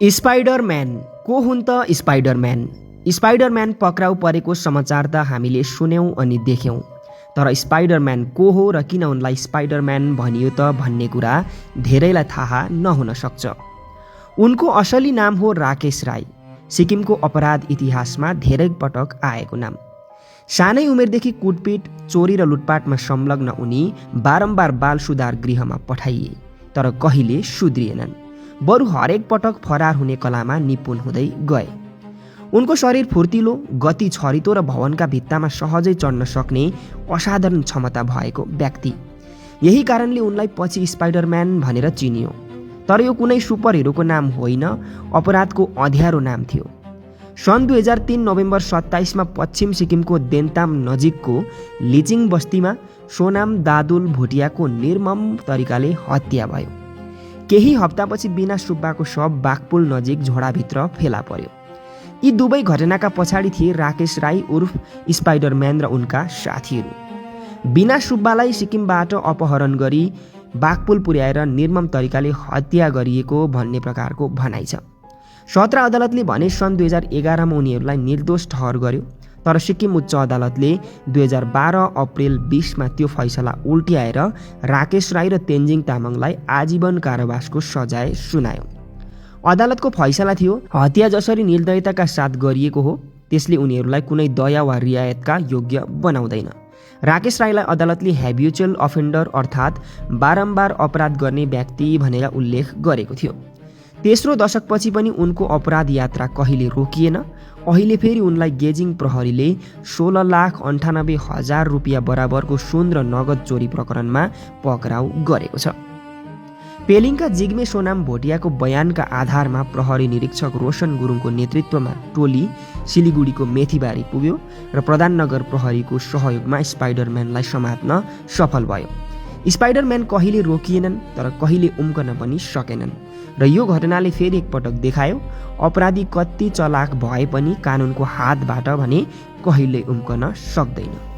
Spider-Man को हुन् त स्पाइडरम्यान? स्पाइडरम्यान पक्राउ परेको समाचार त हामीले सुन्यौँ अनि देख्यौँ, तर स्पाइडरम्यान को हो र किन उनलाई स्पाइडरम्यान भनियो त भन्ने कुरा धेरैलाई थाहा नहुन सक्छ। उनको असली नाम हो राकेश राई। सिक्किमको अपराध इतिहासमा धेरै पटक आएको नाम। सानै उमेरदेखि कुटपिट, चोरी र लुटपाटमा संलग्न उनी बारम्बार बाल सुधार गृहमा पठाइए, तर कहिले सुध्रिएनन्। बरु हरेक पटक फरार हुने कलामा निपुण हुँदै गए। उनको शरीर फुर्तिलो, गति छरितो र भवनका भित्तामा सहजै चढ्न सक्ने असाधारण क्षमता भएको व्यक्ति। यही कारणले उनलाई पछि स्पाइडरम्यान भनेर चिनियो। तर यो कुनै सुपर हिरोको नाम होइन, अपराधको अँध्यारो नाम थियो। सन् 2003 नोभेम्बर 27 मा पश्चिम सिक्किमको देन्ताम नजिकको लिचिङ बस्तीमा सोनाम दादुल भुटियाको निर्मम तरिकाले हत्या भयो। केही हप्तापछि बिना सुब्बाको शव बाघपुल नजिक झोडाभित्र फेला पर्यो। यी दुवै घटनाका पछाडि थिए राकेश राई उर्फ स्पाइडरम्यान र उनका साथीहरू। बिना सुब्बालाई सिक्किमबाट अपहरण गरी बाघपुल पुर्याएर निर्मम तरिकाले हत्या गरिएको भन्ने प्रकारको भनाइ छ। सत्र अदालतले भने सन् 2011 मा उनीहरूलाई निर्दोष ठहर गर्यो, तर सिक्किम उच्च अदालतले 2012 अप्रिल 20 मा त्यो फैसला उल्ट्याएर राकेश राई र तेन्जिङ तामाङलाई आजीवन कारावासको सजाय सुनायो। अदालतको फैसला थियो, हत्या जसरी निर्दयताका साथ गरिएको हो त्यसले उनीहरूलाई कुनै दया वा रियायतका योग्य बनाउँदैन। राकेश राईलाई अदालतले ह्याबिचुअल अफेन्डर अर्थात् बारम्बार अपराध गर्ने व्यक्ति भनेर उल्लेख गरेको थियो। तेस्रो दशकपछि पनि उनको अपराध यात्रा कहिले रोकिएन। अहिले फेरि उनलाई गेजिङ प्रहरीले 16,98,000 रुपियाँ बराबरको सुन र नगद चोरी प्रकरणमा पक्राउ गरेको छ। पेलिङका जिग्मे सोनाम भोटियाको बयानका आधारमा प्रहरी निरीक्षक रोशन गुरुङको नेतृत्वमा टोली सिलिगुडीको मेथीबारी पुग्यो र प्रधाननगर प्रहरीको सहयोगमा स्पाइडरम्यानलाई समात्न सफल भयो। स्पाइडरम्यान कहिले रोकिएनन्, तर कहिले उम्कन पनि सकेनन् र यो घटनाले फेरि एकपटक देखायो, अपराधी कति चलाक भए पनि कानुनको हातबाट भने कहिल्यै उम्कन सक्दैन।